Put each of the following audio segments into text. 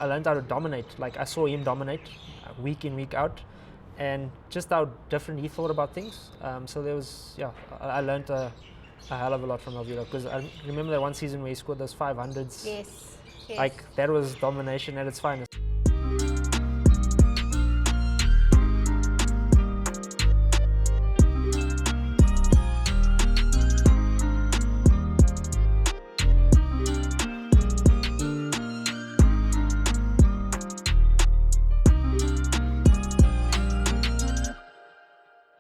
I learned how to dominate. Like I saw him dominate week in, week out, and just how different he thought about things. So there was, I learned a hell of a lot from Alviro, because I remember that one season where he scored those 500s. Yes. Like that was domination at its finest.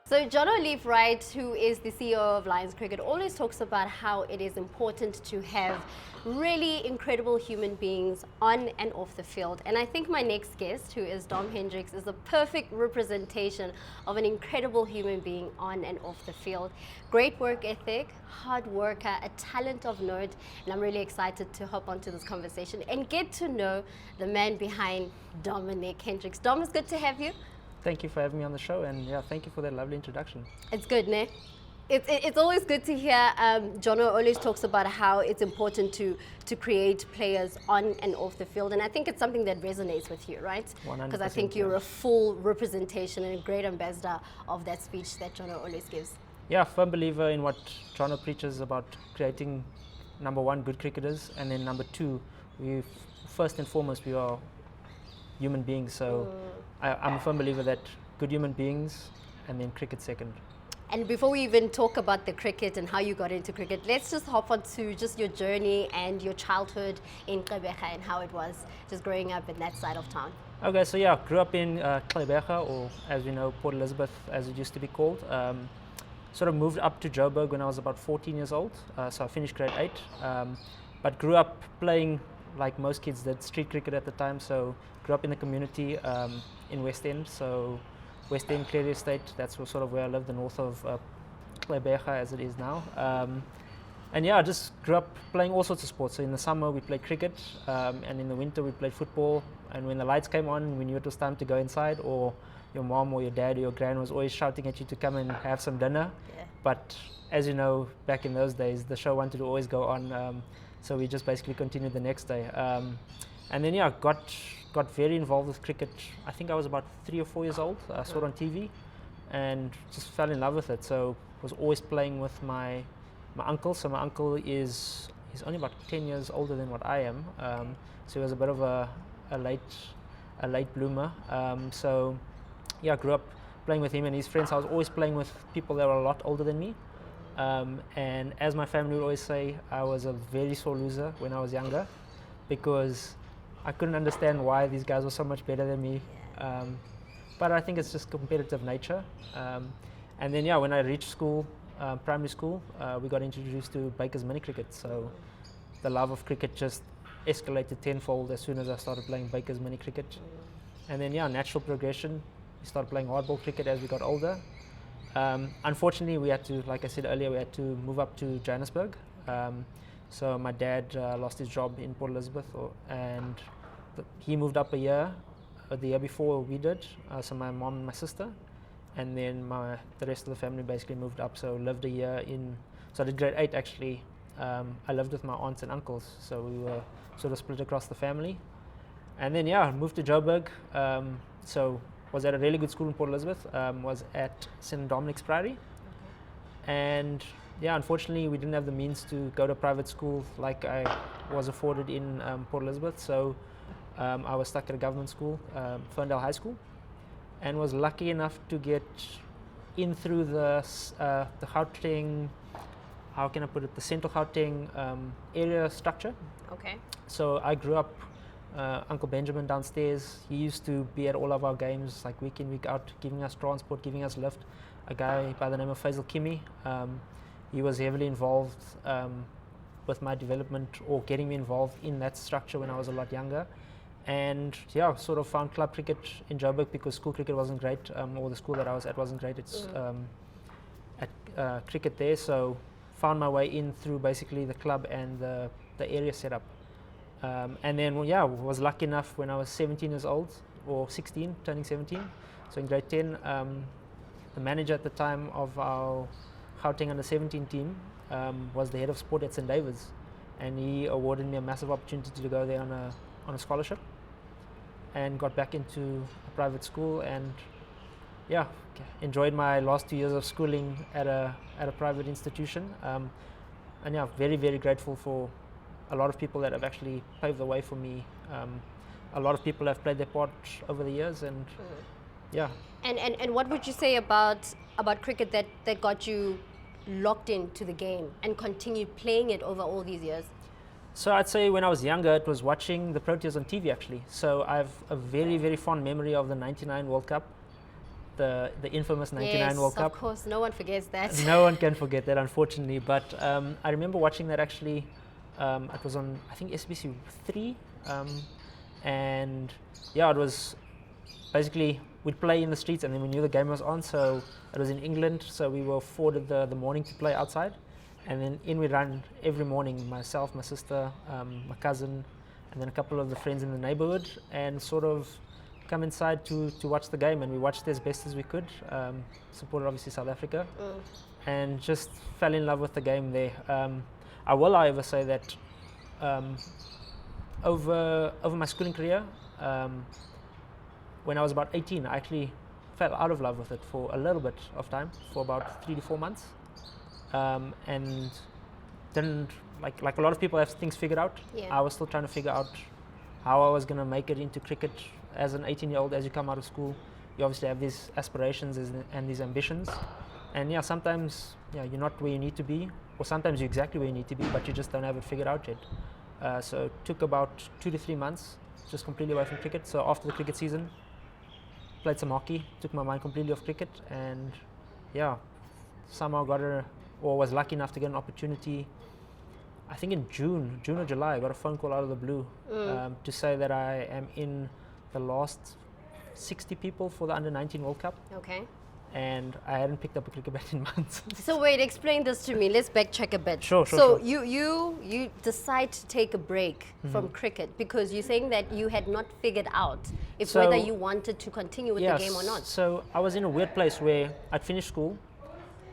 So John O'Leaf Wright, who is the CEO of Lions Cricket, always talks about how it is important to have really incredible human beings on and off the field. And I think my next guest, who is Dom Hendricks, is a perfect representation of an incredible human being on and off the field. Great work ethic, hard worker, a talent of note, and I'm really excited to hop onto this conversation and get to know the man behind Dominic Hendricks. Dom, it's good to have you. Thank you for having me on the show, and thank you for that lovely introduction. It's good, ne? It's always good to hear. Jono always talks about how it's important to create players on and off the field, and I think it's something that resonates with you, right? 100%. Because I think you're a full representation and a great ambassador of that speech that Jono always gives. Yeah, firm believer in what Jono preaches about creating, number one, good cricketers, and then number two, first and foremost, we are human beings. So I'm a firm believer that good human beings and then cricket second. And before we even talk about the cricket and how you got into cricket, let's just hop on to just your journey and your childhood in Gqeberha and how it was just growing up in that side of town. Okay, so grew up in Gqeberha, or as we know, Port Elizabeth, as it used to be called. Sort of moved up to Joburg when I was about 14 years old, so I finished grade 8. But grew up playing, like most kids did, street cricket at the time. So grew up in the community in West End, so West End, Cleary Estate, that's sort of where I lived, the north of Gqeberha as it is now. And I just grew up playing all sorts of sports. So in the summer we played cricket, and in the winter we played football, and when the lights came on we knew it was time to go inside, or your mom or your dad or your gran was always shouting at you to come and have some dinner. Yeah. But as you know, back in those days the show wanted to always go on, so we just basically continued the next day. And then got very involved with cricket. I think I was about 3 or 4 years old. I saw it on TV and just fell in love with it. So was always playing with my uncle. So my uncle he's only about 10 years older than what I am. So he was a bit of a late bloomer. So grew up playing with him and his friends. I was always playing with people that were a lot older than me. And as my family would always say, I was a very sore loser when I was younger, because I couldn't understand why these guys were so much better than me. But I think it's just competitive nature. And then when I reached school, primary school, we got introduced to Baker's mini cricket. So the love of cricket just escalated tenfold as soon as I started playing Baker's mini cricket. And then natural progression, we started playing hardball cricket as we got older. Unfortunately, we had to, like I said earlier, we had to move up to Johannesburg. So my dad lost his job in Port Elizabeth, and he moved up a year, the year before we did. So my mom and my sister, and then the rest of the family basically moved up. So lived a year so I did grade 8 actually. I lived with my aunts and uncles, so we were sort of split across the family. And then moved to Joburg. So was at a really good school in Port Elizabeth, was at St. Dominic's Priory. And unfortunately we didn't have the means to go to private school like I was afforded in Port Elizabeth, so I was stuck at a government school, Ferndale High School, and was lucky enough to get in through the Gauteng, how can I put it, the Central Gauteng area structure. Okay. So I grew up, Uncle Benjamin downstairs, he used to be at all of our games, like week in, week out, giving us transport, giving us lift. A guy by the name of Faisal Kimi, he was heavily involved with my development, or getting me involved in that structure when I was a lot younger. And sort of found club cricket in Joburg because school cricket wasn't great, or the school that I was at wasn't great at cricket there. So found my way in through basically the club and the area setup. And then was lucky enough when I was 17 years old, or 16, turning 17. So in grade 10, the manager at the time of our Gauteng under 17 team was the head of sport at St. David's, and he awarded me a massive opportunity to go there on a scholarship. and got back into a private school, and yeah, enjoyed my last 2 years of schooling at a private institution. And yeah, very, very grateful for a lot of people that have actually paved the way for me. A lot of people have played their part over the years, and yeah. And what would you say about cricket that got you locked into the game and continued playing it over all these years? So I'd say when I was younger, it was watching the Proteas on TV actually. So I have a very, very fond memory of the *99 World Cup, the infamous '99 World Cup. Yes, of course, no one forgets that. No one can forget that, unfortunately. But I remember watching that actually. It was on, I think, SBC 3, and yeah, it was basically we'd play in the streets, and then we knew the game was on. So it was in England, so we were afforded the morning to play outside, and then in we run every morning. Myself, my sister, my cousin, and then a couple of the friends in the neighborhood, and sort of come inside to watch the game. And we watched as best as we could. Supported obviously South Africa, and just fell in love with the game there. I will, however, say that over my schooling career, when I was about 18, I actually fell out of love with it for a little bit of time, for about 3 to 4 months, and didn't like a lot of people have things figured out. Yeah. I was still trying to figure out how I was going to make it into cricket as an 18-year-old. As you come out of school, you obviously have these aspirations and these ambitions, and yeah, sometimes you're not where you need to be. Or sometimes you're exactly where you need to be, but you just don't have it figured out yet. So it took about 2 to 3 months, just completely away from cricket. So after the cricket season, played some hockey, took my mind completely off cricket, and yeah, somehow was lucky enough to get an opportunity. I think in June or July, I got a phone call out of the blue to say that I am in the last 60 people for the Under-19 World Cup. Okay. And I hadn't picked up a cricket bat in months. So wait, explain this to me. Let's backtrack a bit. Sure. So you decide to take a break from cricket because you're saying that you had not figured out whether you wanted to continue with the game or not. So I was in a weird place where I'd finished school,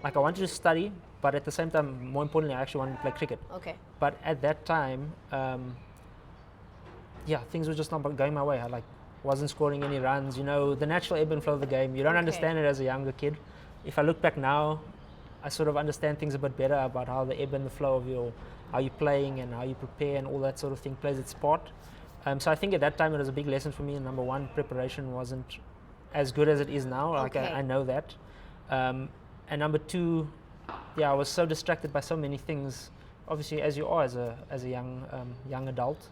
like I wanted to study, but at the same time, more importantly, I actually wanted to play cricket. Okay. But at that time, things were just not going my way. I wasn't scoring any runs, the natural ebb and flow of the game. You don't understand it as a younger kid. If I look back now, I sort of understand things a bit better about how the ebb and the flow of how you're playing and how you prepare and all that sort of thing plays its part. So I think at that time it was a big lesson for me. And number one, preparation wasn't as good as it is now. I know that. And number two, I was so distracted by so many things, obviously as you are as a young adult.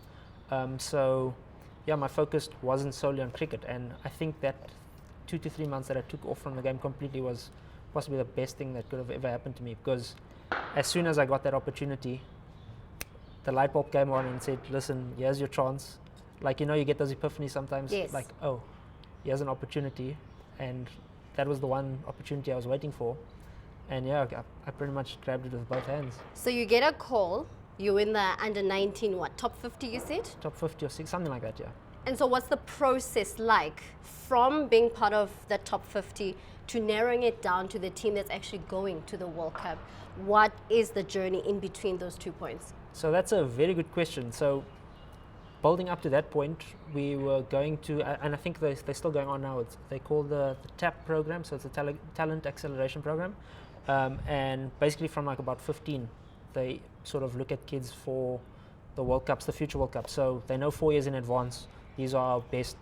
My focus wasn't solely on cricket, and I think that 2 to 3 months that I took off from the game completely was possibly the best thing that could have ever happened to me, because as soon as I got that opportunity, the light bulb came on and said, listen, here's your chance. You get those epiphanies sometimes, oh, here's an opportunity, and that was the one opportunity I was waiting for, and I pretty much grabbed it with both hands. So you get a call. You win the Under-19, top 50 you said? Top 50 or 6, something like that, yeah. And so what's the process like from being part of the top 50 to narrowing it down to the team that's actually going to the World Cup? What is the journey in between those 2 points? So that's a very good question. So building up to that point, we were going to, and I think they're still going on now, they call the TAP program, so it's a talent acceleration program. And basically from about 15, they sort of look at kids for the World Cups, the future World Cups. So they know 4 years in advance, these are our best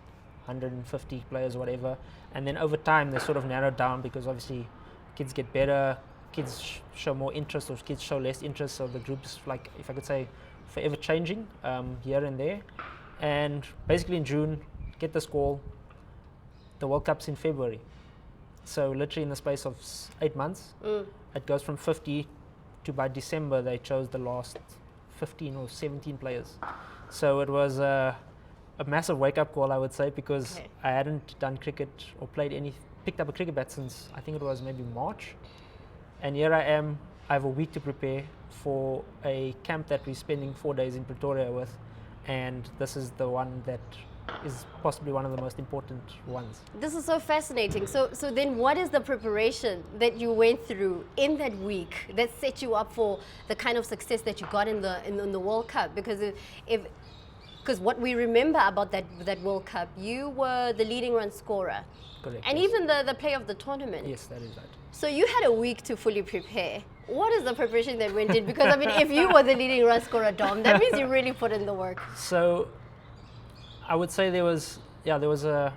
150 players or whatever. And then over time, they sort of narrow down because obviously kids get better, kids show more interest or kids show less interest. So the group's if I could say, forever changing here and there. And basically in June, get this call, the World Cup's in February. So literally in the space of 8 months, it goes from 50 to by December they chose the last 15 or 17 players. So it was a massive wake-up call, I would say, because I hadn't done cricket or picked up a cricket bat since I think it was maybe March. And here I am, I have a week to prepare for a camp that we're spending 4 days in Pretoria with, and this is the one that is possibly one of the most important ones. This is so fascinating. So then what is the preparation that you went through in that week that set you up for the kind of success that you got in the World Cup? Because Because what we remember about that World Cup, you were the leading run scorer. Correct. And yes. even the player of the tournament. Yes, that is right. So you had a week to fully prepare. What is the preparation that went in? Because I mean, if you were the leading run scorer, Dom, that means you really put in the work. So I would say there was a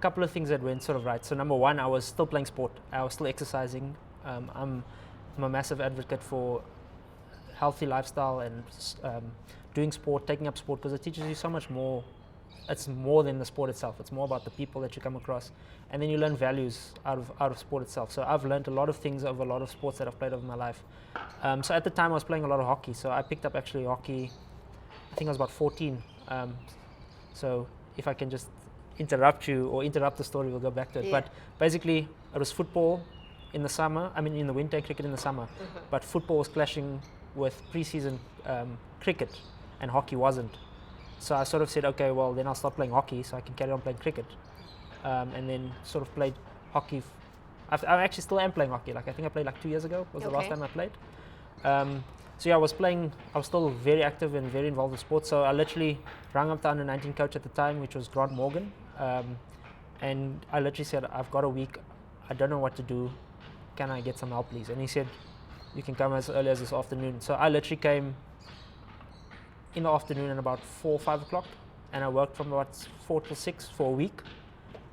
couple of things that went sort of right. So number one, I was still playing sport. I was still exercising. I'm a massive advocate for healthy lifestyle and doing sport, taking up sport, because it teaches you so much more. It's more than the sport itself. It's more about the people that you come across, and then you learn values out of sport itself. So I've learned a lot of things of a lot of sports that I've played over my life. So at the time I was playing a lot of hockey. So I picked up actually hockey. I think I was about 14. So if I can just interrupt you or interrupt the story, we'll go back to it. Yeah. But basically, it was football in the summer. I mean, in the winter, cricket in the summer. But football was clashing with pre-season cricket, and hockey wasn't. So I sort of said, okay, well, then I'll start playing hockey so I can carry on playing cricket. And then sort of played hockey. I actually still am playing hockey. Like I think I played like 2 years ago was the last time I played. So yeah, I was still very active and very involved with sports. So I literally rang up the under-19 coach at the time, which was Grant Morgan. And I literally said, I've got a week. I don't know what to do. Can I get some help, please? And he said, you can come as early as this afternoon. So I literally came in the afternoon at about 4 or 5 o'clock, and I worked from about 4 to 6 for a week.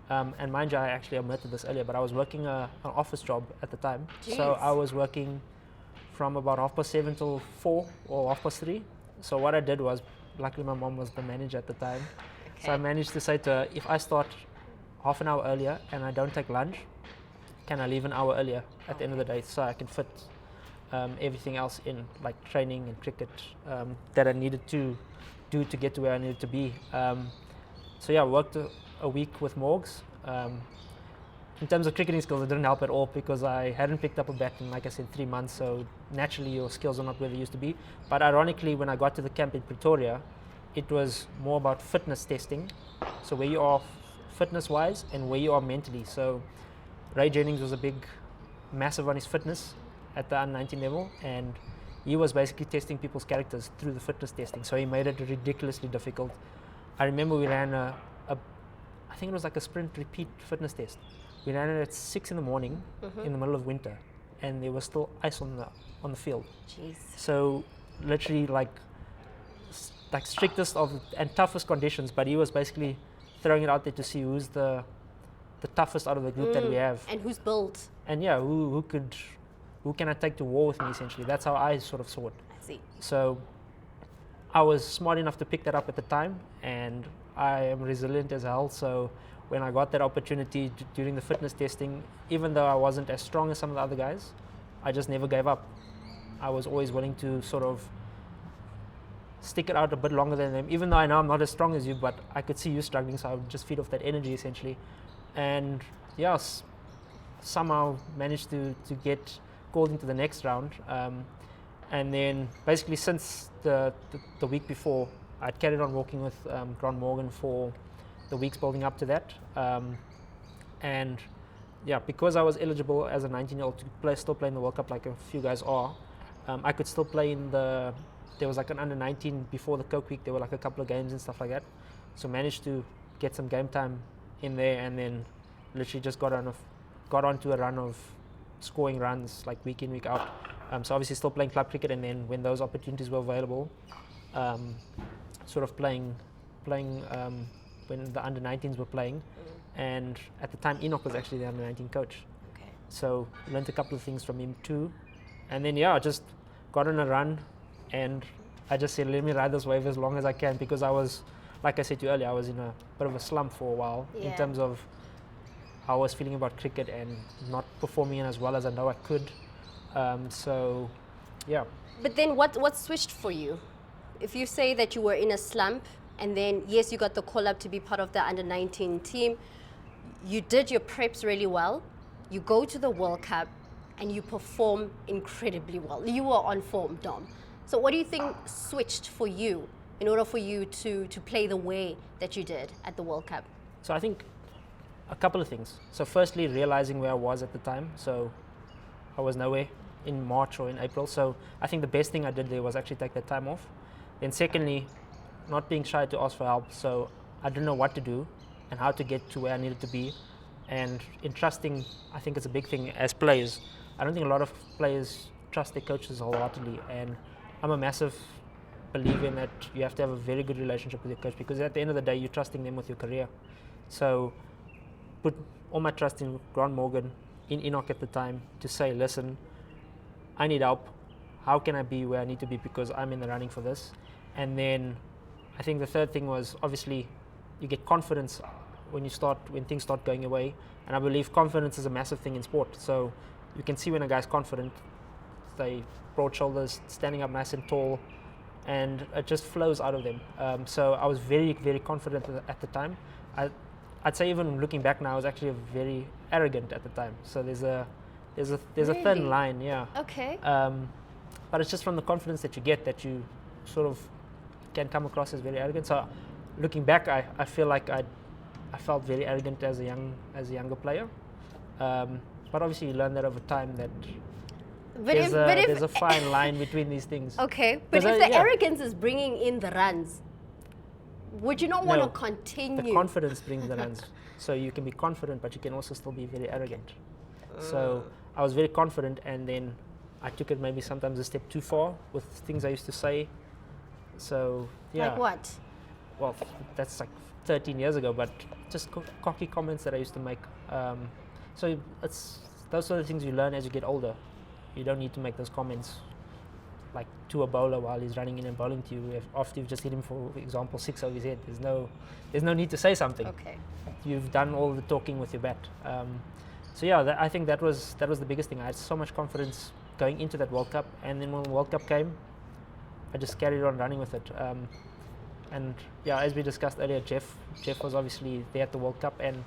And mind you, I actually omitted this earlier, but I was working an office job at the time. Jeez. So I was working from about 7:30 till 4 or 3:30. So what I did was, luckily my mom was the manager at the time. Okay. So I managed to say to her, if I start half an hour earlier and I don't take lunch, can I leave an hour earlier at the end of the day so I can fit everything else in, like training and cricket, that I needed to do to get to where I needed to be. So yeah, I worked a week with Morgs. In terms of cricketing skills, it didn't help at all because I hadn't picked up a bat in, like I said, 3 months, so naturally your skills are not where they used to be. But ironically, when I got to the camp in Pretoria, it was more about fitness testing, so where you are fitness-wise and where you are mentally. So Ray Jennings was massive on his fitness at the under-19 level, and he was basically testing people's characters through the fitness testing, so he made it ridiculously difficult. I remember we ran I think it was like a sprint repeat fitness test. We ran it at 6 in the morning in the middle of winter, and there was still ice on the field. Jeez. So literally like strictest of and toughest conditions, but he was basically throwing it out there to see who's the toughest out of the group that we have. And who's built. And yeah, who can I take to war with me, essentially. That's how I sort of saw it. I see. So I was smart enough to pick that up at the time, and I am resilient as hell. So when I got that opportunity during the fitness testing, even though I wasn't as strong as some of the other guys, I just never gave up. I was always willing to sort of stick it out a bit longer than them, even though I know I'm not as strong as you, but I could see you struggling, so I would just feed off that energy essentially. And yes, somehow managed to get called into the next round. And then basically since the week before, I'd carried on working with Grant Morgan for the weeks building up to that. And yeah, because I was eligible as a 19-year-old to still play in the World Cup like a few guys are, I could still play in there was like an under-19 before the Coke week, there were like a couple of games and stuff like that. So managed to get some game time in there, and then literally just got onto a run of scoring runs like week in, week out. So obviously still playing club cricket, and then when those opportunities were available, sort of playing when the under-19s were playing. And at the time Enoch was actually the under-19 coach. Okay. So learned a couple of things from him too. And then yeah, just got on a run, and I just said, let me ride this wave as long as I can, because I was, like I said to you earlier, I was in a bit of a slump for a while in terms of how I was feeling about cricket and not performing as well as I know I could. So yeah. But then what switched for you? If you say that you were in a slump, and then yes, you got the call up to be part of the under-19 team, you did your preps really well, you go to the World Cup, and you perform incredibly well. You were on form, Dom. So what do you think switched for you in order for you to play the way that you did at the World Cup? So I think a couple of things. So firstly, realizing where I was at the time. So I was nowhere in March or in April. So I think the best thing I did there was actually take that time off. Then secondly, not being shy to ask for help. So I didn't know what to do and how to get to where I needed to be. And in trusting, I think it's a big thing as players. I don't think a lot of players trust their coaches wholeheartedly. And I'm a massive believer in that you have to have a very good relationship with your coach, because at the end of the day, you're trusting them with your career. So put all my trust in Grant Morgan, in Enoch at the time, to say, listen, I need help. How can I be where I need to be, because I'm in the running for this? And then I think the third thing was, obviously, you get confidence when things start going your way. And I believe confidence is a massive thing in sport. So you can see when a guy's confident, they broad shoulders, standing up nice and tall, and it just flows out of them. So I was very, very confident at the time. I'd say even looking back now, I was actually very arrogant at the time. So there's a Really? thin line, yeah. Okay. But it's just from the confidence that you get that you sort of can come across as very arrogant. So looking back, I feel like I felt very arrogant as a younger player. But obviously you learn that over time, that there's a fine line between these things. Okay, but if the arrogance is bringing in the runs, would you not want to continue? The confidence brings the runs. So you can be confident, but you can also still be very arrogant. So I was very confident, and then I took it maybe sometimes a step too far with things I used to say. So yeah. Like what? Well, that's like 13 years ago, but just cocky comments that I used to make. So it's those sort of things you learn as you get older. You don't need to make those comments like to a bowler while he's running in and bowling to you. After you've just hit him, for example, 6 over his head, there's no need to say something. Okay. You've done all the talking with your bat. So yeah, I think that was the biggest thing. I had so much confidence going into that World Cup, and then when the World Cup came, I just carried on running with it. And yeah, as we discussed earlier, Jeff was obviously there at the World Cup, and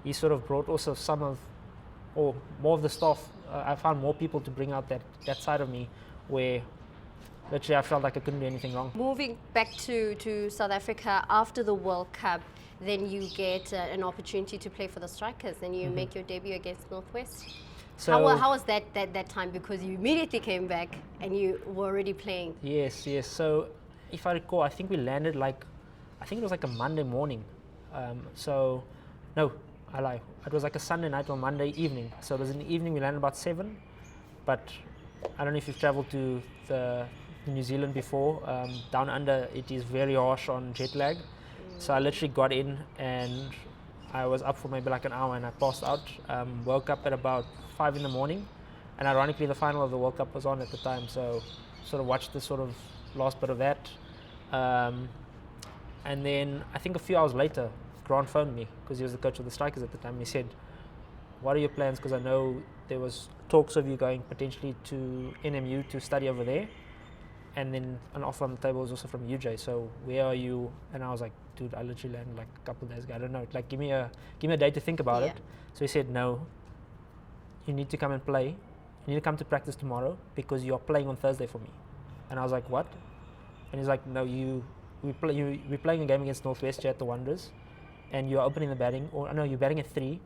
he sort of brought also more of the staff. I found more people to bring out that side of me, where literally I felt like I couldn't do anything wrong. Moving back to South Africa after the World Cup, then you get an opportunity to play for the Strikers, and you make your debut against Northwest. So how was that time? Because you immediately came back and you were already playing. Yes. So if I recall, I think we landed I think it was like a Monday morning. No, I lie. It was like a Sunday night or Monday evening. So it was in the evening. We landed about 7. But I don't know if you've traveled to New Zealand before. Down under, it is very harsh on jet lag. So I literally got in and I was up for maybe like an hour, and I passed out. Woke up at about 5 in the morning, and ironically the final of the World Cup was on at the time. So sort of watched the sort of last bit of that. And then I think a few hours later, Grant phoned me, because he was the coach of the Strikers at the time. He said, "What are your plans? Because I know there was talks of you going potentially to NMU to study over there, and then an offer on the table was also from UJ. So where are you?" And I was like, "Dude, I literally landed like a couple of days ago. I don't know. Like, give me a day to think about it." So he said, "No, you need to come and play. You need to come to practice tomorrow, because you are playing on Thursday for me." And I was like, "What?" And he's like, "No, we're playing a game against Northwest here at the Wanderers, and you're opening the batting, or no, you're batting at 3,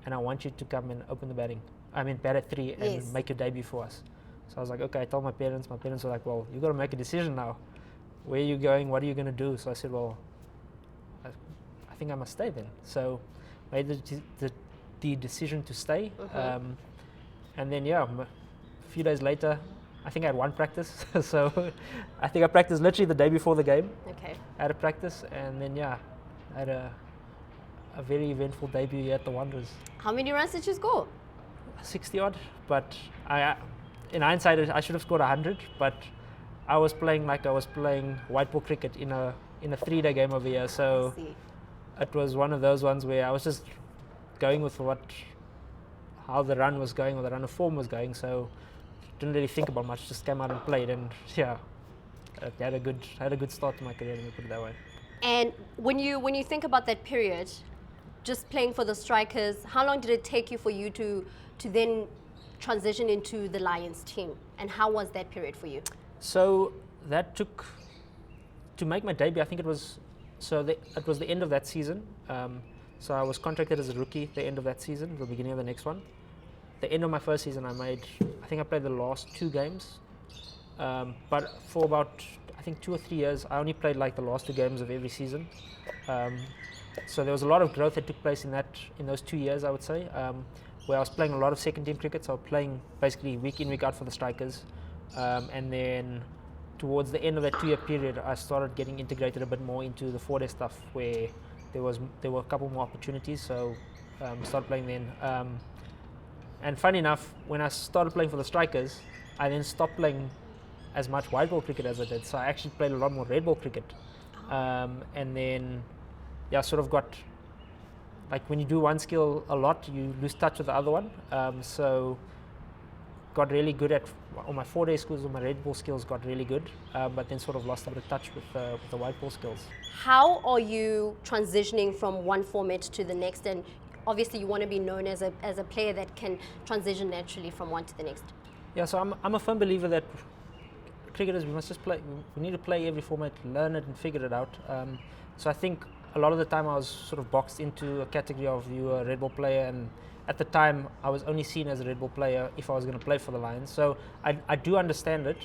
and I want you to come and open the batting. I mean, bat at 3 and make your debut for us." So I was like, okay. I told my parents. My parents were like, "Well, you got to make a decision now. Where are you going? What are you going to do?" So I said, "Well, I think I must stay then." So made the decision to stay. And then a few days later, I think I had 1 practice. So I think I practiced literally the day before the game. Okay. I had a practice, and then I had a very eventful debut here at the Wanderers. How many runs did you score? 60 odd, but in hindsight, I should have scored 100. But I was playing like I was playing white ball cricket in a 3-day game over here. So it was one of those ones where I was just going with how the run was going, or the run of form was going. So didn't really think about much. Just came out and played, and I had a good start to my career. Let me put it that way. And when you think about that period, just playing for the Strikers, how long did it take you for you to then transition into the Lions team? And how was that period for you? So that took, to make my debut, I think it was the end of that season. So I was contracted as a rookie at the end of that season, the beginning of the next one. The end of my first season, I think I played the last 2 games. but for about, I think 2 or 3 years, I only played like the last 2 games of every season. So there was a lot of growth that took place in those 2 years, I would say, where I was playing a lot of second team cricket. So I was playing basically week in, week out for the strikers. And then towards the end of that 2-year period, I started getting integrated a bit more into the 4-day stuff, where there were a couple more opportunities. So started playing then. And funny enough, when I started playing for the strikers, I then stopped playing as much white ball cricket as I did. So I actually played a lot more red ball cricket. And then, yeah, sort of got, like when you do one skill a lot, you lose touch with the other one. So got really good at, all my 4-day skills, all my red ball skills got really good, but then sort of lost a bit of touch with the white ball skills. How are you transitioning from one format to the next? And obviously you want to be known as a player that can transition naturally from one to the next. Yeah, so I'm a firm believer that cricketers, we must just play, we need to play every format, learn it and figure it out. So I think a lot of the time I was sort of boxed into a category of you a red ball player, and at the time I was only seen as a red ball player if I was going to play for the Lions. So I do understand it,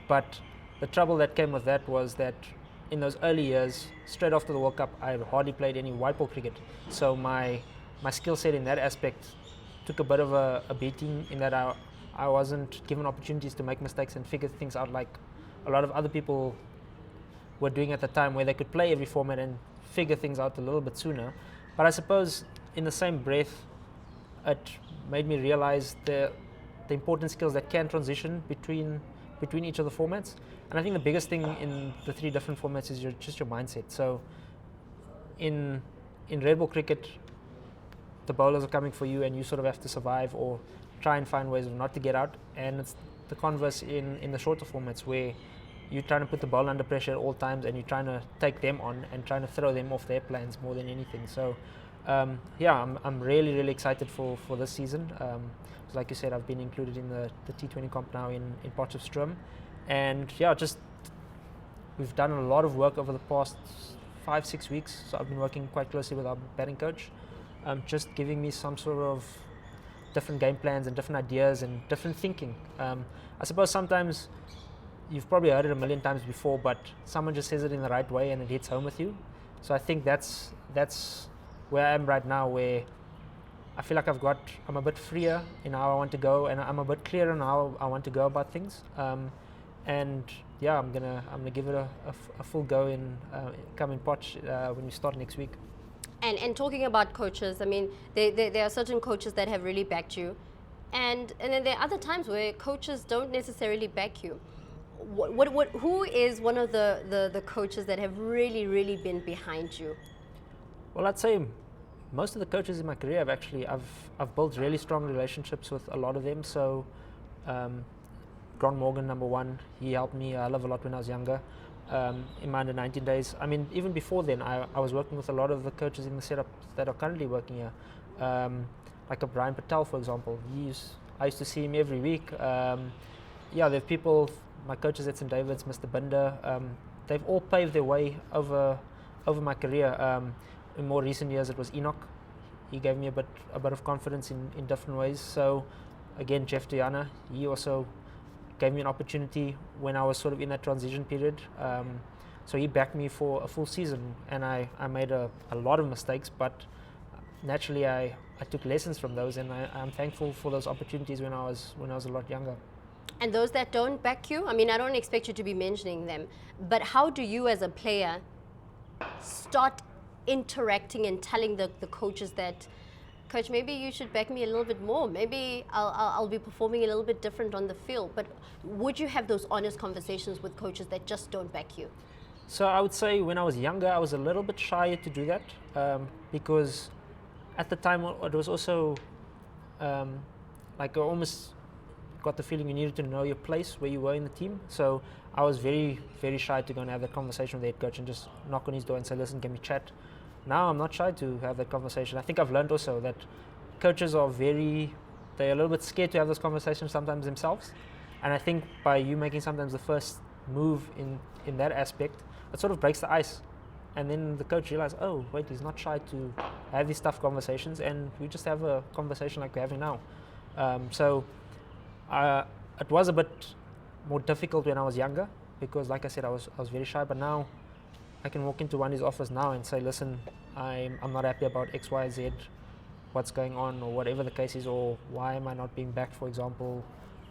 but the trouble that came with that was that in those early years, straight after the World Cup, I hardly played any white ball cricket. So my skill set in that aspect took a bit of a beating, in that I wasn't given opportunities to make mistakes and figure things out like a lot of other people were doing at the time, where they could play every format and figure things out a little bit sooner. But I suppose in the same breath, it made me realize the important skills that can transition between each of the formats. And I think the biggest thing in the 3 different formats is just your mindset. So in red ball cricket, the bowlers are coming for you and you sort of have to survive or try and find ways of not to get out. And it's the converse in the shorter formats, where you're trying to put the bowler under pressure at all times and you're trying to take them on and trying to throw them off their plans more than anything. So yeah, I'm really excited for this season. So like you said, I've been included in the T20 comp now in Potchefstroom, and yeah, just we've done a lot of work over the past 5-6 weeks. So I've been working quite closely with our batting coach, just giving me some sort of different game plans and different ideas and different thinking. I suppose sometimes you've probably heard it a million times before, but someone just says it in the right way and it hits home with you. So I think that's where I am right now, where I feel like I'm a bit freer in how I want to go, and I'm a bit clearer in how I want to go about things. And yeah, I'm gonna give it a full go in coming Potch when we start next week. And talking about coaches, I mean, there are certain coaches that have really backed you, and then there are other times where coaches don't necessarily back you. Who is one of the coaches that have really been behind you? Well, I'd say most of the coaches in my career I've built really strong relationships with a lot of them. So Grant Morgan, number one, he helped me a lot when I was younger. In my under 19 days. I mean, even before then, I was working with a lot of the coaches in the setup that are currently working here. Like a Brian Patel, for example. I used to see him every week. Yeah, there are people, my coaches at St. David's, Mr. Binder, they've all paved their way over my career. In more recent years, it was Enoch. He gave me a bit of confidence in different ways. So, again, Jeff Diana, he also gave me an opportunity when I was sort of in that transition period. So he backed me for a full season, and I made a lot of mistakes, but naturally I took lessons from those, and I'm thankful for those opportunities when I was a lot younger. And those that don't back you, I mean, I don't expect you to be mentioning them, but how do you as a player start interacting and telling the coaches that, Coach, maybe you should back me a little bit more. Maybe I'll be performing a little bit different on the field. But would you have those honest conversations with coaches that just don't back you? So I would say when I was younger, I was a little bit shy to do that because at the time it was also like I almost got the feeling you needed to know your place where you were in the team. So I was very shy to go and have that conversation with the head coach and just knock on his door and say, listen, can we chat? Now I'm not shy to have that conversation. I think I've learned also that coaches are they're a little bit scared to have those conversations sometimes themselves. And I think by you making sometimes the first move in that aspect, it sort of breaks the ice. And then the coach realizes, oh, wait, he's not shy to have these tough conversations, and we just have a conversation like we're having now. So it was a bit more difficult when I was younger because, like I said, I was very shy. But now I can walk into Wendy's office now and say, listen, I'm not happy about X, Y, Z, what's going on, or whatever the case is, or why am I not being backed, for example,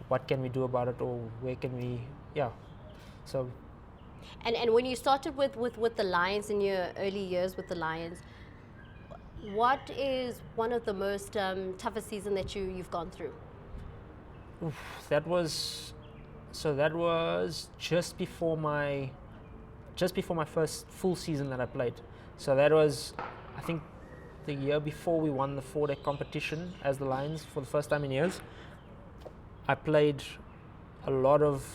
what can we do about it, or where can we, so. And when you started with the Lions in your early years with the Lions, what is one of the most toughest season that you've gone through? That was just before my first full season that I played. So that was, I think, the year before we won the 4-day competition as the Lions for the first time in years. I played a lot of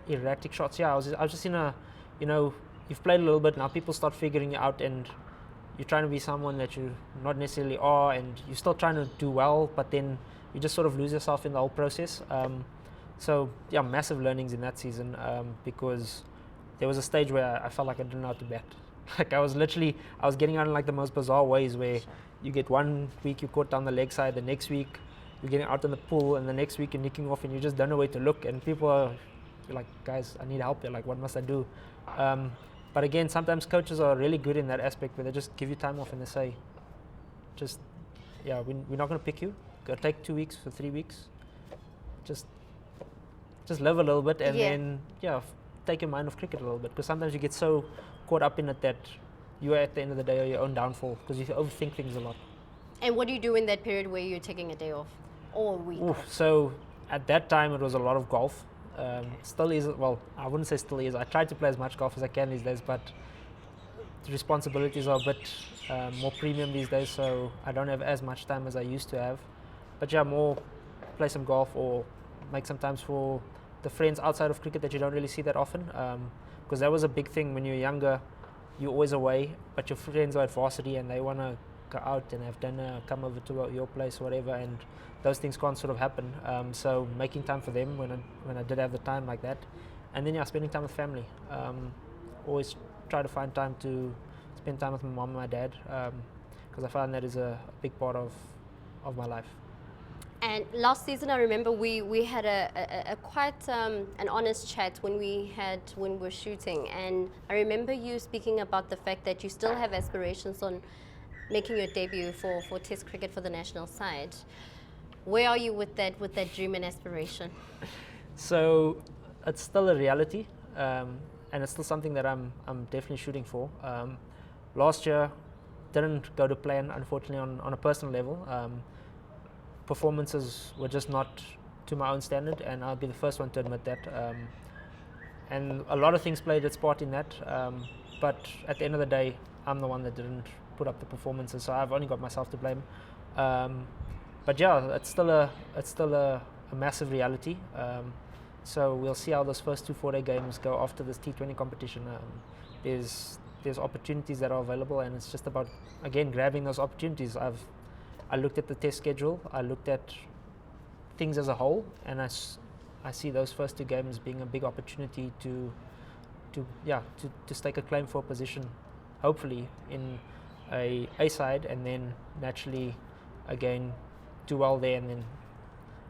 erratic shots. I was just in a, you've played a little bit, now people start figuring you out, and you're trying to be someone that you not necessarily are, and you're still trying to do well, but then you just sort of lose yourself in the whole process. So massive learnings in that season, because there was a stage where I felt like I didn't know how to bat. Like I was getting out in like the most bizarre ways, where you get 1 week you caught down the leg side, the next week you're getting out in the pool, and the next week you're nicking off and you just don't know where to look, and you're like, guys, I need help here, like what must I do? But again, sometimes coaches are really good in that aspect, where they just give you time off and they say, we're not going to pick you, go take 2 weeks or 3 weeks, just live a little bit, and then take your mind off cricket a little bit, because sometimes you get so caught up in it that you are at the end of the day are your own downfall, because you overthink things a lot. And what do you do in that period where you're taking a day off or a week off? So at that time it was a lot of golf. Still is, well, I wouldn't say still is. I try to play as much golf as I can these days, but the responsibilities are a bit more premium these days, so I don't have as much time as I used to have. But more play some golf or make some times for the friends outside of cricket that you don't really see that often, because that was a big thing when you're younger. You're always away, but your friends are at varsity and they want to go out and have dinner, come over to your place or whatever, and those things can't sort of happen. So making time for them when I did have the time like that, and then spending time with family. Always try to find time to spend time with my mom and my dad, because I find that is a big part of my life. And last season, I remember we had a quite an honest chat when we were shooting, and I remember you speaking about the fact that you still have aspirations on making your debut for Test cricket for the national side. Where are you with that dream and aspiration? So it's still a reality, and it's still something that I'm definitely shooting for. Last year didn't go to plan, unfortunately, on a personal level. Performances were just not to my own standard, and I'll be the first one to admit that. And a lot of things played its part in that, but at the end of the day, I'm the one that didn't put up the performances, so I've only got myself to blame. But it's still a massive reality. So we'll see how those first 2 4-day games go after this T20 competition. There's opportunities that are available, and it's just about, again, grabbing those opportunities. I looked at the test schedule, I looked at things as a whole, and I see those first 2 games being a big opportunity to stake a claim for a position, hopefully in a side, and then naturally again do well there, and then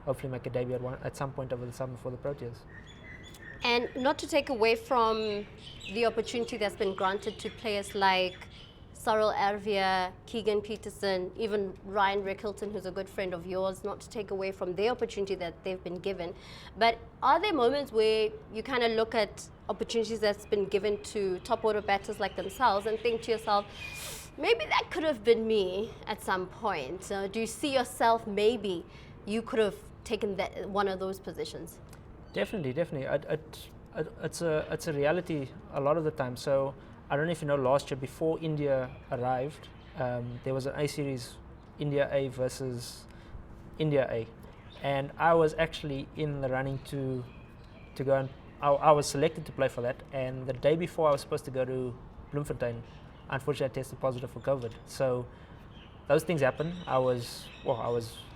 hopefully make a debut at some point over the summer for the Proteas. And not to take away from the opportunity that's been granted to players like Cyril Arvia, Keegan Petersen, even Ryan Rickleton, who's a good friend of yours, not to take away from their opportunity that they've been given. But are there moments where you kind of look at opportunities that's been given to top order batters like themselves and think to yourself, maybe that could have been me at some point? Do you see yourself, maybe you could have taken one of those positions? Definitely. It's a reality a lot of the time. So I don't know if you know, last year before India arrived, there was an A series, India A versus India A, and I was actually in the running to go, and I was selected to play for that. And the day before I was supposed to go to Bloemfontein, unfortunately I tested positive for COVID. So those things happen. I was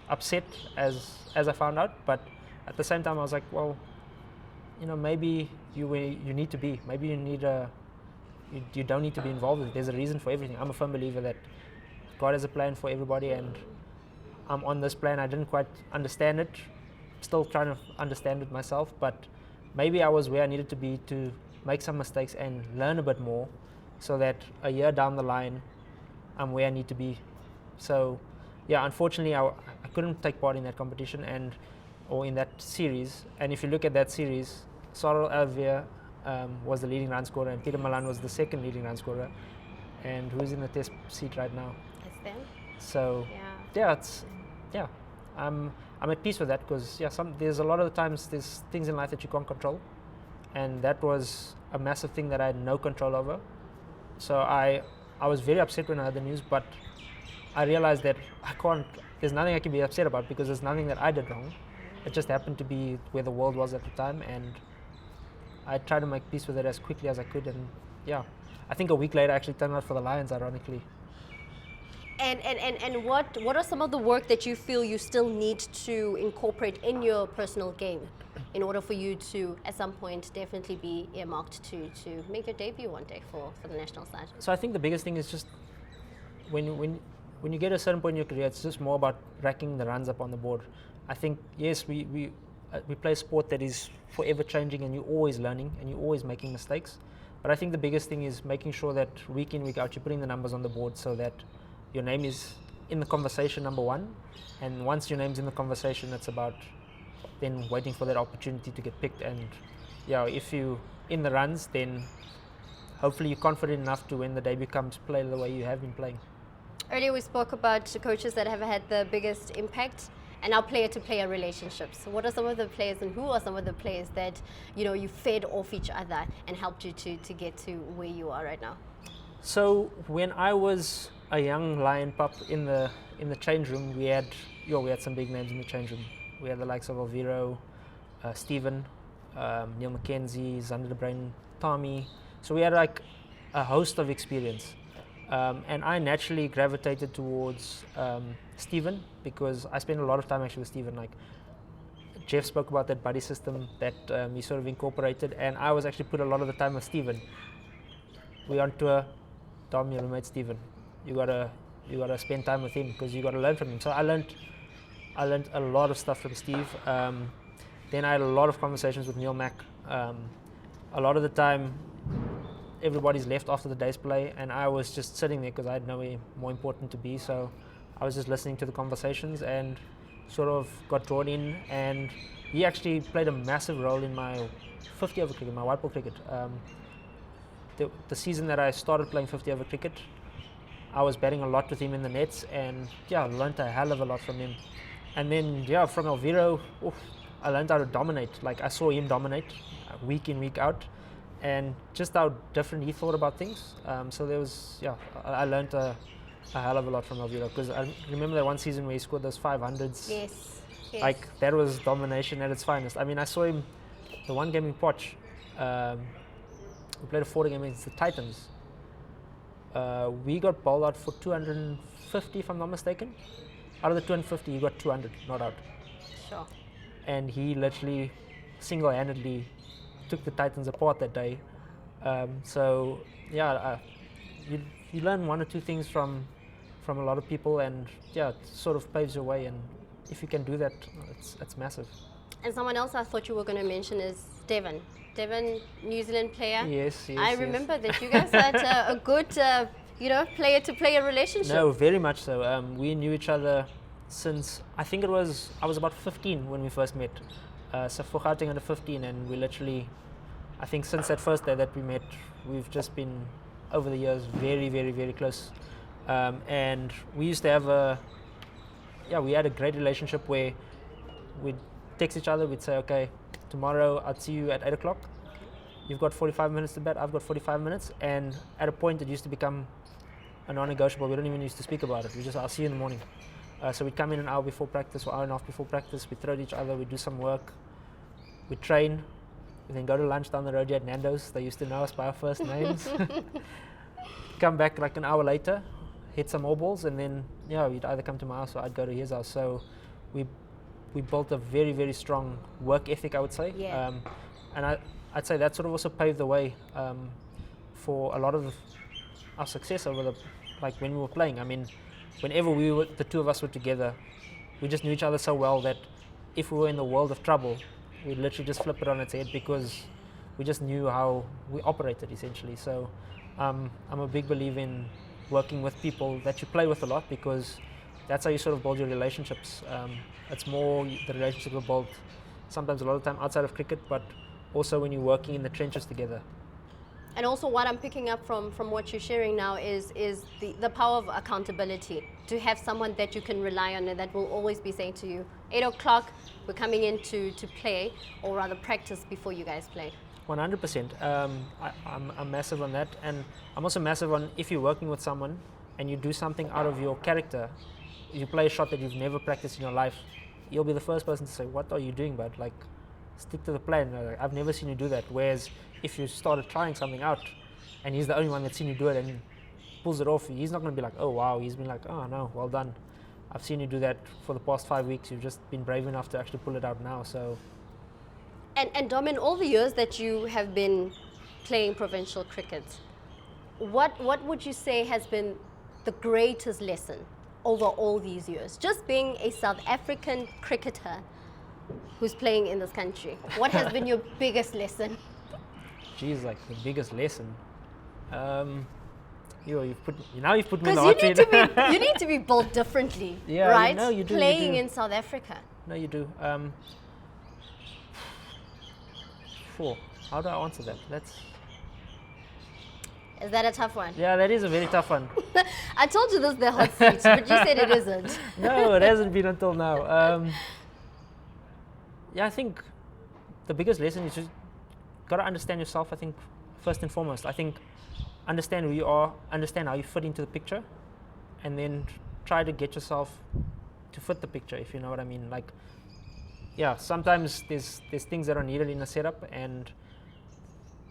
upset as I found out, but at the same time I was like, well, maybe you need to be, maybe you need you don't need to be involved with it. There's a reason for everything. I'm a firm believer that God has a plan for everybody, and I'm on this plan. I didn't quite understand it still trying to understand it myself, but maybe I was where I needed to be to make some mistakes and learn a bit more, so that a year down the line, I'm where I need to be. So, yeah, unfortunately, I couldn't take part in that competition or in that series. And if you look at that series, Sarel Alviro was the leading run scorer, and Peter Malan was the second leading run scorer. And who's in the test seat right now? It's them. So, yeah, I'm at peace with that, because there's a lot of the times there's things in life that you can't control, and that was a massive thing that I had no control over. So I was very upset when I heard the news, but I realized that there's nothing I can be upset about, because there's nothing that I did wrong. It just happened to be where the world was at the time, and I tried to make peace with it as quickly as I could. And yeah, I think a week later I actually turned out for the Lions, ironically. And what are some of the work that you feel you still need to incorporate in your personal game in order for you to, at some point, definitely be earmarked to make your debut one day for the national side? So I think the biggest thing is just when you get a certain point in your career, it's just more about racking the runs up on the board. I think, yes, we play a sport that is forever changing, and you're always learning and you're always making mistakes. But I think the biggest thing is making sure that week in, week out, you're putting the numbers on the board, so that your name is in the conversation, number one. And once your name's in the conversation, it's about then waiting for that opportunity to get picked. And yeah, if you in the runs, then hopefully you're confident enough to, when the debut comes, play the way you have been playing. Earlier we spoke about the coaches that have had the biggest impact, and now player-to-player relationships. So what are some of the players, and who are some of the players that you fed off each other and helped you to get to where you are right now? So when I was a young Lion pup in the change room, we had some big names in the change room. We had the likes of Alviro, Stephen, Neil McKenzie, Zander de Bruin, Tommy. So we had like a host of experience. And I naturally gravitated towards Stephen, because I spent a lot of time actually with Stephen. Like Jeff spoke about that buddy system that he sort of incorporated, and I was actually put a lot of the time with Stephen. We on tour, Dom, your roommate Stephen. You gotta spend time with him, because you gotta learn from him. So I learned a lot of stuff from Steve. Then I had a lot of conversations with Neil Mack. A lot of the time, everybody's left after the day's play, and I was just sitting there because I had nowhere more important to be. So I was just listening to the conversations and sort of got drawn in. And he actually played a massive role in my 50 over cricket, my white ball cricket. The season that I started playing 50 over cricket, I was batting a lot with him in the nets, and yeah, learned a hell of a lot from him. And then from Alviro, I learned how to dominate. Like I saw him dominate week in, week out, and just how different he thought about things. So there was, I learned a hell of a lot from Alviro, because I remember that one season where he scored those 500s. Yes. Like that was domination at its finest. I mean, I saw him the one game in Potch. We played a 4-day game against the Titans. We got bowled out for 250, if I'm not mistaken. Out of the 250, he got 200 not out. Sure. And he literally single-handedly took the Titans apart that day. You learn one or two things from a lot of people, and it sort of paves your way. And if you can do that, it's massive. And someone else I thought you were going to mention is Devon. Devon, New Zealand player. Yes. I remember that you guys had a good, player-to-player relationship. No, very much so. We knew each other since, I was about 15 when we first met. So for Gauteng under 15, and we literally, I think since that first day that we met, we've just been, over the years, very, very, very close. And we used to have we had a great relationship where we'd text each other, we'd say, okay, tomorrow I'll see you at 8 o'clock. You've got 45 minutes to bat, I've got 45 minutes. And at a point it used to become a non-negotiable. We don't even used to speak about it. We just, I'll see you in the morning. So we'd come in an hour before practice or hour and a half before practice. We'd throw at each other, we'd do some work, we'd train, we'd then go to lunch down the road at Nando's. They used to know us by our first names. Come back like an hour later, hit some more balls, and then you'd either come to my house or I'd go to his house. So we built a very, very strong work ethic, I would say. Yeah. And I'd say that sort of also paved the way for a lot of our success over when we were playing. I mean, whenever the two of us were together, we just knew each other so well that if we were in the world of trouble, we'd literally just flip it on its head because we just knew how we operated essentially. So I'm a big believer in working with people that you play with a lot, because that's how you sort of build your relationships. It's more the relationships are built sometimes a lot of time outside of cricket, but also when you're working in the trenches together. And also what I'm picking up from what you're sharing now is the power of accountability. To have someone that you can rely on and that will always be saying to you, 8 o'clock, we're coming in to play, or rather practice before you guys play. 100%. I'm massive on that. And I'm also massive on, if you're working with someone and you do something out of your character, you play a shot that you've never practiced in your life, you'll be the first person to say, what are you doing, bud? Like, stick to the plan. I've never seen you do that. Whereas if you started trying something out and he's the only one that's seen you do it and pulls it off, he's not going to be like, oh wow. He's been like, oh no, well done. I've seen you do that for the past 5 weeks. You've just been brave enough to actually pull it out now. So. And Dom, in all the years that you have been playing provincial cricket, what would you say has been the greatest lesson over all these years? Just being a South African cricketer who's playing in this country, what has been your biggest lesson? Geez, like the biggest lesson. You've put me in the hot seat. You need to be built differently, yeah, right? No, you do. Playing you do. in South Africa. No, you do. How do I answer that? Is that a tough one? Yeah, that is a very tough one. I told you this is the hot seat, but you said it isn't. No, it hasn't been until now. Yeah, I think the biggest lesson is just got to understand yourself, I think, first and foremost. I think understand who you are, understand how you fit into the picture, and then try to get yourself to fit the picture, if you know what I mean. Like, yeah, sometimes there's things that are needed in a setup, and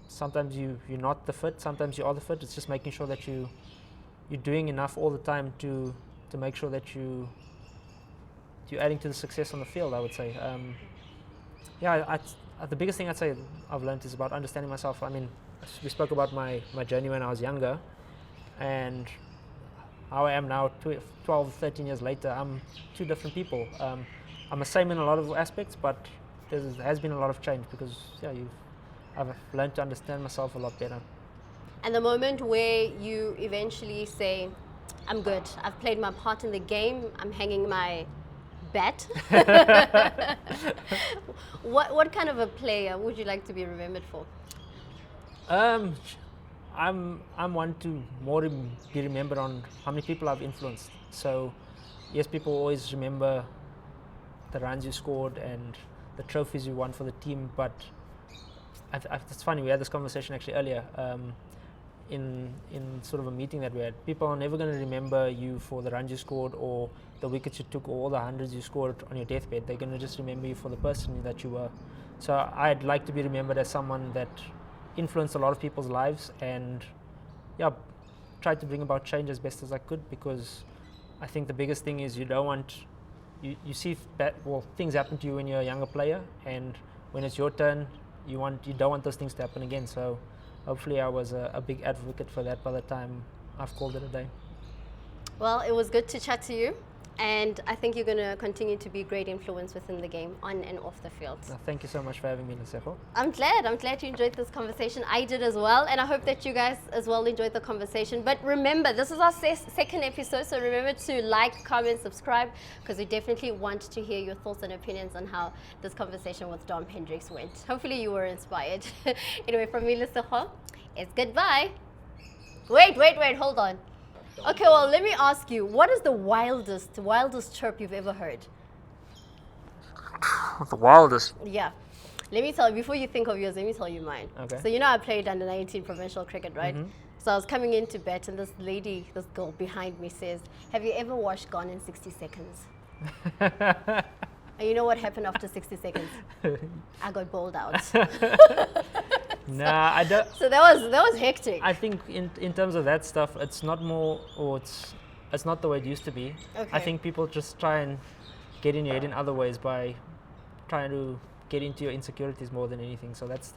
sometimes you're not the fit, sometimes you are the fit. It's just making sure that you're doing enough all the time to make sure that you're adding to the success on the field, I would say. Yeah, the biggest thing I'd say I've learned is about understanding myself. I mean, we spoke about my journey when I was younger, and how I am now, 12, 13 years later. I'm two different people. I'm the same in a lot of aspects, but there has been a lot of change because, yeah, I've learned to understand myself a lot better. And the moment where you eventually say, I'm good, I've played my part in the game, I'm hanging my bat. What kind of a player would you like to be remembered for? I'm one to more be remembered on how many people I've influenced. So yes, people always remember the runs you scored and the trophies you won for the team, but it's funny, we had this conversation actually earlier in sort of a meeting that we had. People are never going to remember you for the runs you scored or the wickets you took or all the hundreds you scored on your deathbed. They're going to just remember you for the person that you were. So I'd like to be remembered as someone that influenced a lot of people's lives and, yeah, tried to bring about change as best as I could, because I think the biggest thing is you don't want, you see things happen to you when you're a younger player, and when it's your turn, you don't want those things to happen again. So hopefully I was a big advocate for that by the time I've called it a day. Well, it was good to chat to you, and I think you're going to continue to be a great influence within the game, on and off the field. Thank you so much for having me, Lesego. I'm glad you enjoyed this conversation. I did as well, and I hope that you guys as well enjoyed the conversation. But remember, this is our second episode, so remember to like, comment, subscribe, because we definitely want to hear your thoughts and opinions on how this conversation with Dom Hendricks went. Hopefully you were inspired. Anyway, from me, Lesego, it's goodbye. Wait, hold on. Okay, well, let me ask you, what is the wildest chirp you've ever heard? The wildest? Yeah. Let me tell you, before you think of yours, let me tell you mine. Okay. So, you know, I played under 19 provincial cricket, right? Mm-hmm. So I was coming into bat, and this girl behind me says, have you ever watched Gone in 60 Seconds? And you know what happened after 60 seconds? I got bowled out. Nah, I don't. So that was hectic. I think in terms of that stuff, it's not more, or it's not the way it used to be. Okay. I think people just try and get in your head in other ways by trying to get into your insecurities more than anything. So that's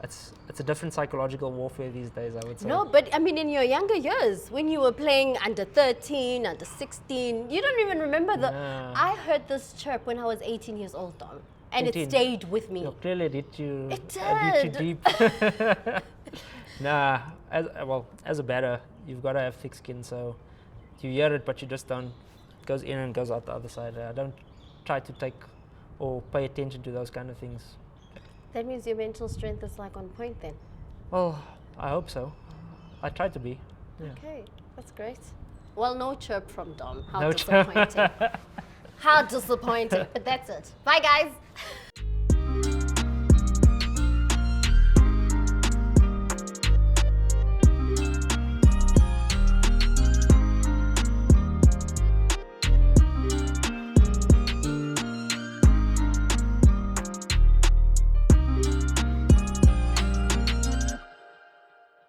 it's a different psychological warfare these days, I would say. No, but I mean, in your younger years, when you were playing under 13, under 16, you don't even remember the. Nah. I heard this chirp when I was 18 years old, Dom, and 18. it stayed with me. Yo, clearly it hit you. It Hit you did. deep. Nah, as a batter, you've got to have thick skin, so you hear it, but you just don't. It goes in and goes out the other side. I don't try to take or pay attention to those kind of things. That means your mental strength is like on point then. Well, I hope so. I try to be. Yeah. Okay, that's great. Well, no chirp from Dom. How No chirp. disappointing. How disappointing. But that's it. Bye, guys.